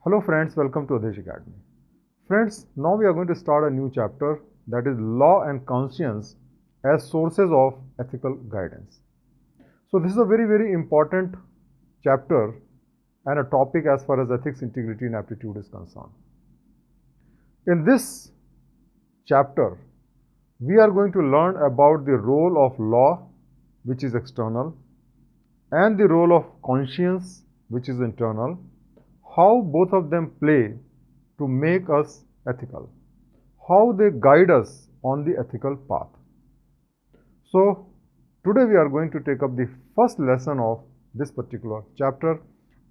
Hello friends, welcome to Awdhesh Academy. Friends, now we are going to start a new chapter, that is law and conscience as sources of ethical guidance. So this is a very important chapter and a topic as far as ethics, integrity and aptitude is concerned. In this chapter, we are going to learn about the role of law, which is external, and the role of conscience, which is internal, how both of them play to make us ethical, how they guide us on the ethical path. So, today we are going to take up the first lesson of this particular chapter,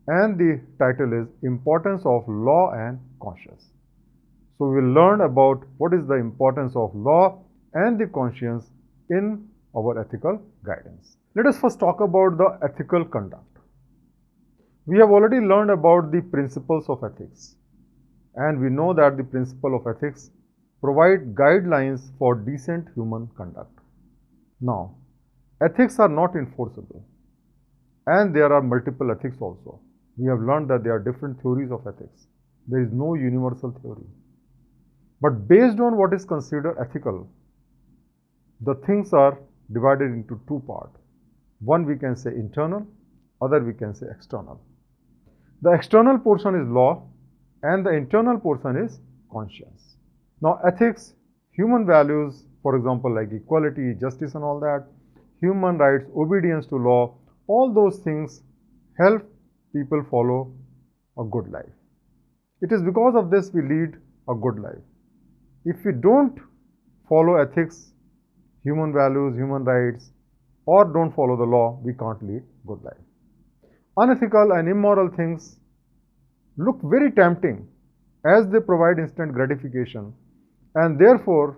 and the title is Importance of Law and Conscience. So, we will learn about what is the importance of law and the conscience in our ethical guidance. Let us first talk about the ethical conduct. We have already learned about the principles of ethics, and we know that the principle of ethics provide guidelines for decent human conduct. Now, ethics are not enforceable, and there are multiple ethics also. We have learned that there are different theories of ethics. There is no universal theory. But based on what is considered ethical, the things are divided into two parts. One we can say internal, other we can say external. The external portion is law and the internal portion is conscience. Now ethics, human values, for example like equality, justice and all that, human rights, obedience to law, all those things help people follow a good life. It is because of this we lead a good life. If we don't follow ethics, human values, human rights, or don't follow the law, we can't lead good life. Unethical and immoral things look very tempting as they provide instant gratification, and therefore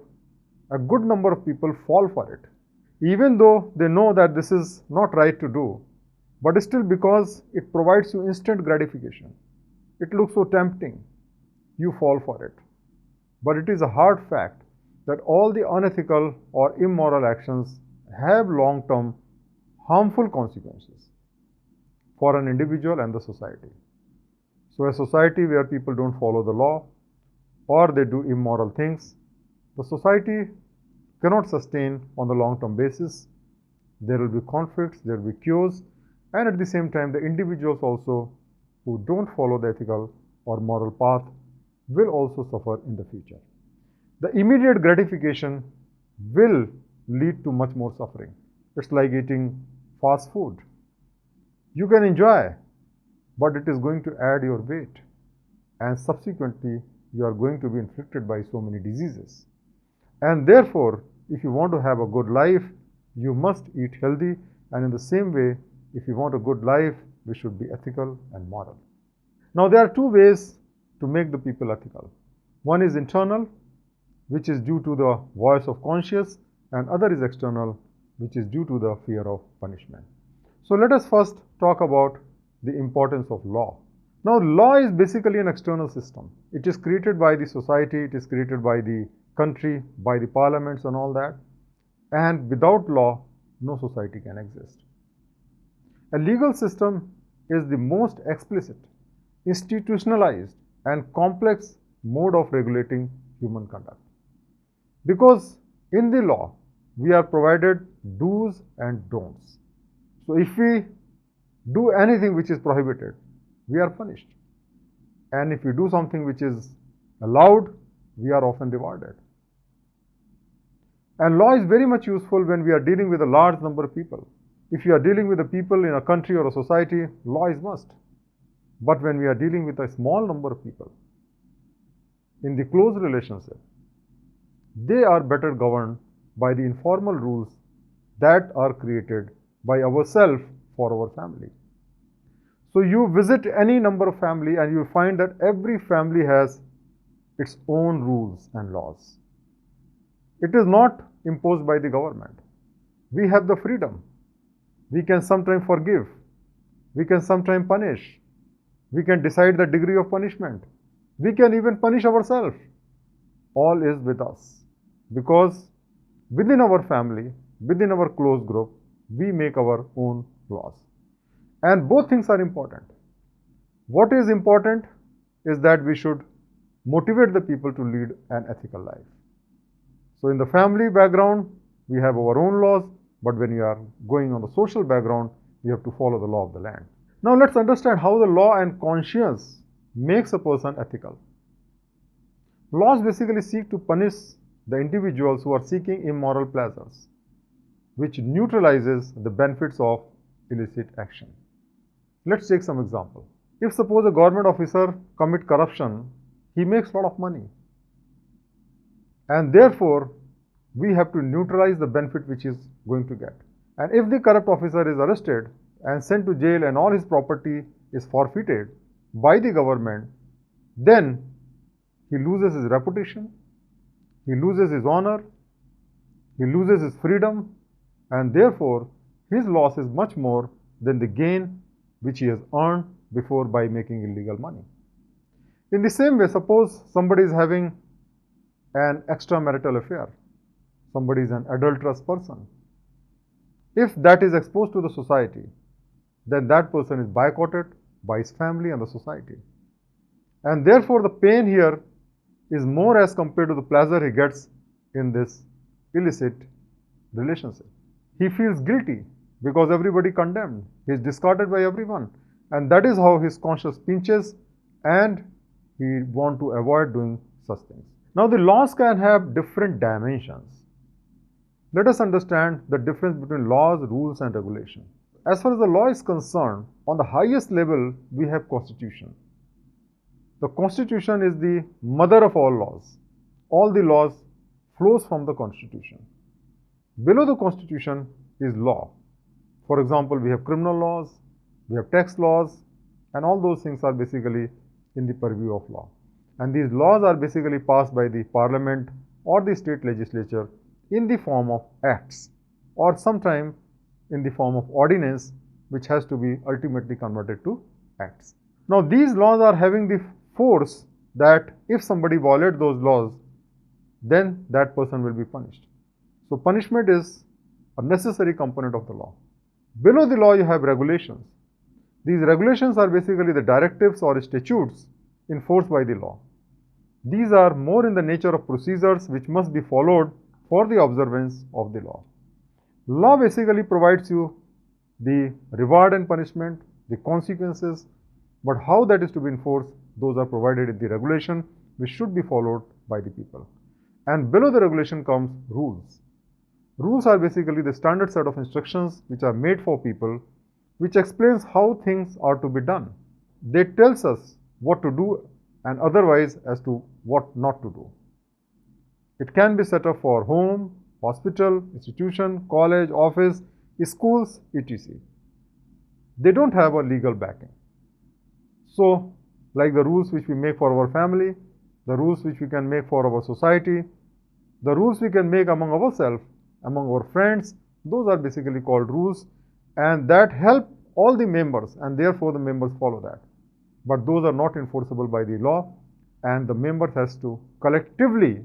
a good number of people fall for it, even though they know that this is not right to do, but still because it provides you instant gratification. It looks so tempting, you fall for it. But it is a hard fact that all the unethical or immoral actions have long-term harmful consequences for an individual and the society. So a society where people don't follow the law or they do immoral things, the society cannot sustain on the long-term basis. There will be conflicts, there will be chaos, and at the same time the individuals also who don't follow the ethical or moral path will also suffer in the future. The immediate gratification will lead to much more suffering. It's like eating fast food. You can enjoy, but it is going to add your weight, and subsequently you are going to be inflicted by so many diseases. And therefore, if you want to have a good life, you must eat healthy, and in the same way, if you want a good life, we should be ethical and moral. Now, there are two ways to make the people ethical. One is internal, which is due to the voice of conscience, and other is external, which is due to the fear of punishment. So let us first talk about the importance of law. Now, law is basically an external system. It is created by the society, it is created by the country, by the parliaments and all that. And without law, no society can exist. A legal system is the most explicit, institutionalized and complex mode of regulating human conduct. Because in the law, we are provided do's and don'ts. So if we do anything which is prohibited, we are punished. And if we do something which is allowed, we are often rewarded. And law is very much useful when we are dealing with a large number of people. If you are dealing with the people in a country or a society, law is must. But when we are dealing with a small number of people, in the close relationship, they are better governed by the informal rules that are created by ourselves for our family. So you visit any number of family and you find that every family has its own rules and laws. It is not imposed by the government. We have the freedom. We can sometimes forgive. We can sometimes punish. We can decide the degree of punishment. We can even punish ourselves. All is with us. Because within our family, within our close group, we make our own laws. And both things are important. What is important? is that we should motivate the people to lead an ethical life. So in the family background, we have our own laws, but when you are going on the social background, you have to follow the law of the land. Now let's understand how the law and conscience makes a person ethical. Laws basically seek to punish the individuals who are seeking immoral pleasures, which neutralizes the benefits of illicit action. Let's take some example. If suppose a government officer commit corruption, he makes a lot of money, and therefore we have to neutralize the benefit which he is going to get. And if the corrupt officer is arrested and sent to jail and all his property is forfeited by the government, then he loses his reputation, he loses his honor, he loses his freedom, and therefore his loss is much more than the gain which he has earned before by making illegal money. In the same way, suppose somebody is having an extramarital affair, somebody is an adulterous person. If that is exposed to the society, then that person is boycotted by his family and the society. And therefore the pain here is more as compared to the pleasure he gets in this illicit relationship. He feels guilty because everybody condemned. He is discarded by everyone. And that is how his conscience pinches and he wants to avoid doing such things. Now the laws can have different dimensions. Let us understand the difference between laws, rules and regulation. As far as the law is concerned, on the highest level we have Constitution. The Constitution is the mother of all laws. All the laws flows from the Constitution. Below the Constitution is law. For example, we have criminal laws, we have tax laws, and all those things are basically in the purview of law. And these laws are basically passed by the parliament or the state legislature in the form of acts, or sometime in the form of ordinance, which has to be ultimately converted to acts. Now these laws are having the force that if somebody violates those laws, then that person will be punished. So punishment is a necessary component of the law. Below the law you have regulations. These regulations are basically the directives or statutes enforced by the law. These are more in the nature of procedures which must be followed for the observance of the law. Law basically provides you the reward and punishment, the consequences, but how that is to be enforced, those are provided in the regulation which should be followed by the people. And below the regulation comes rules. Rules are basically the standard set of instructions which are made for people, which explains how things are to be done. They tells us what to do and otherwise as to what not to do. It can be set up for home, hospital, institution, college, office, schools, etc. They don't have a legal backing. So, like the rules which we make for our family, the rules which we can make for our society, the rules we can make among ourselves, among our friends, those are basically called rules, and that help all the members, and therefore the members follow that. But those are not enforceable by the law, and the members has to collectively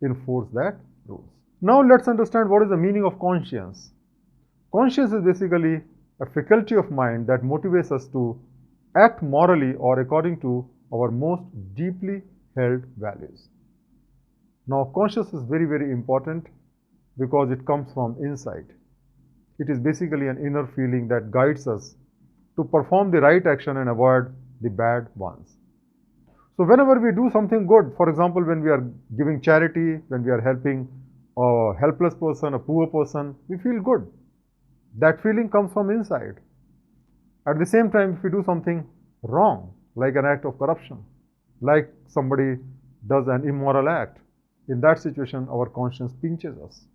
enforce that rules. Now let's understand what is the meaning of conscience. Conscience is basically a faculty of mind that motivates us to act morally or according to our most deeply held values. Now conscience is very, very important because it comes from inside. It is basically an inner feeling that guides us to perform the right action and avoid the bad ones. So whenever we do something good, for example, when we are giving charity, when we are helping a helpless person, a poor person, we feel good. That feeling comes from inside. At the same time, if we do something wrong, like an act of corruption, like somebody does an immoral act, in that situation our conscience pinches us.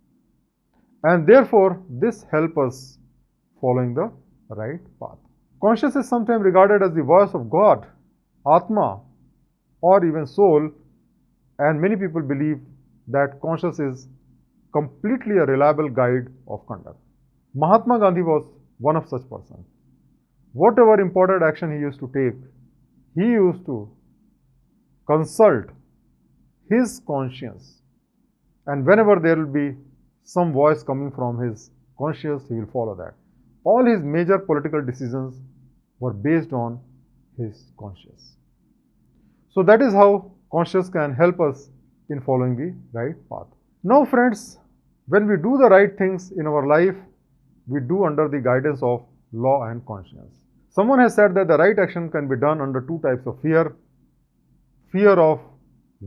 And therefore, this helps us following the right path. Conscience is sometimes regarded as the voice of God, Atma, or even soul, and many people believe that conscience is completely a reliable guide of conduct. Mahatma Gandhi was one of such persons. Whatever important action he used to take, he used to consult his conscience, and whenever there will be some voice coming from his conscience, he will follow that. All his major political decisions were based on his conscience. So that is how conscience can help us in following the right path. Now friends, when we do the right things in our life, we do under the guidance of law and conscience. Someone has said that the right action can be done under two types of fear: fear of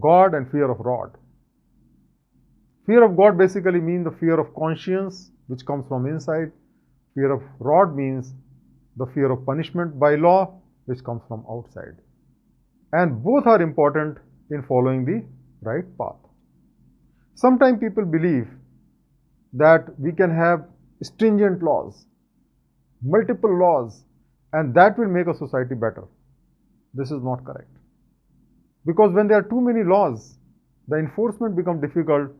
God and fear of rod. Fear of God basically means the fear of conscience, which comes from inside. Fear of rod means the fear of punishment by law, which comes from outside. And both are important in following the right path. Sometimes people believe that we can have stringent laws, multiple laws, and that will make a society better. This is not correct. Because when there are too many laws, the enforcement becomes difficult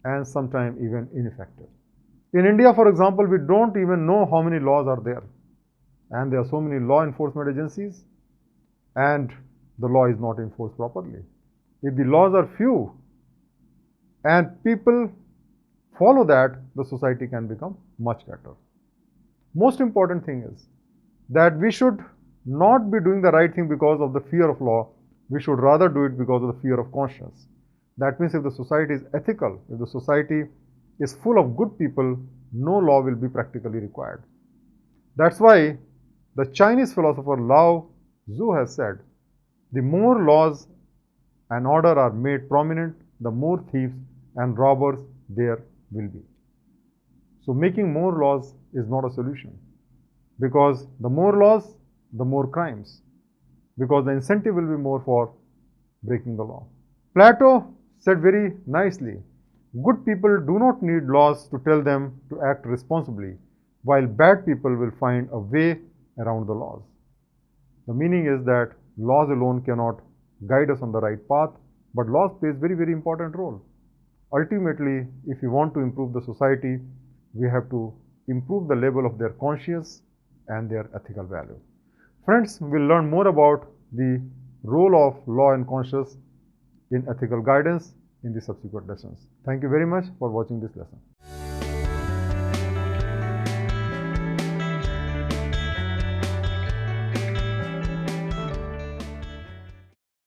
and sometimes even ineffective. In India, for example, we don't even know how many laws are there. And there are so many law enforcement agencies, and the law is not enforced properly. If the laws are few and people follow that, the society can become much better. Most important thing is that we should not be doing the right thing because of the fear of law. We should rather do it because of the fear of conscience. That means if the society is ethical, if the society is full of good people, no law will be practically required. That's why the Chinese philosopher Lao Tzu has said, the more laws and order are made prominent, the more thieves and robbers there will be. So making more laws is not a solution, because the more laws, the more crimes, because the incentive will be more for breaking the law. Plato said very nicely, good people do not need laws to tell them to act responsibly, while bad people will find a way around the laws. The meaning is that laws alone cannot guide us on the right path, but laws plays very, very important role. Ultimately, if we want to improve the society, we have to improve the level of their conscience and their ethical value. Friends, we'll learn more about the role of law and conscience in ethical guidance in the subsequent lessons. Thank you very much for watching this lesson.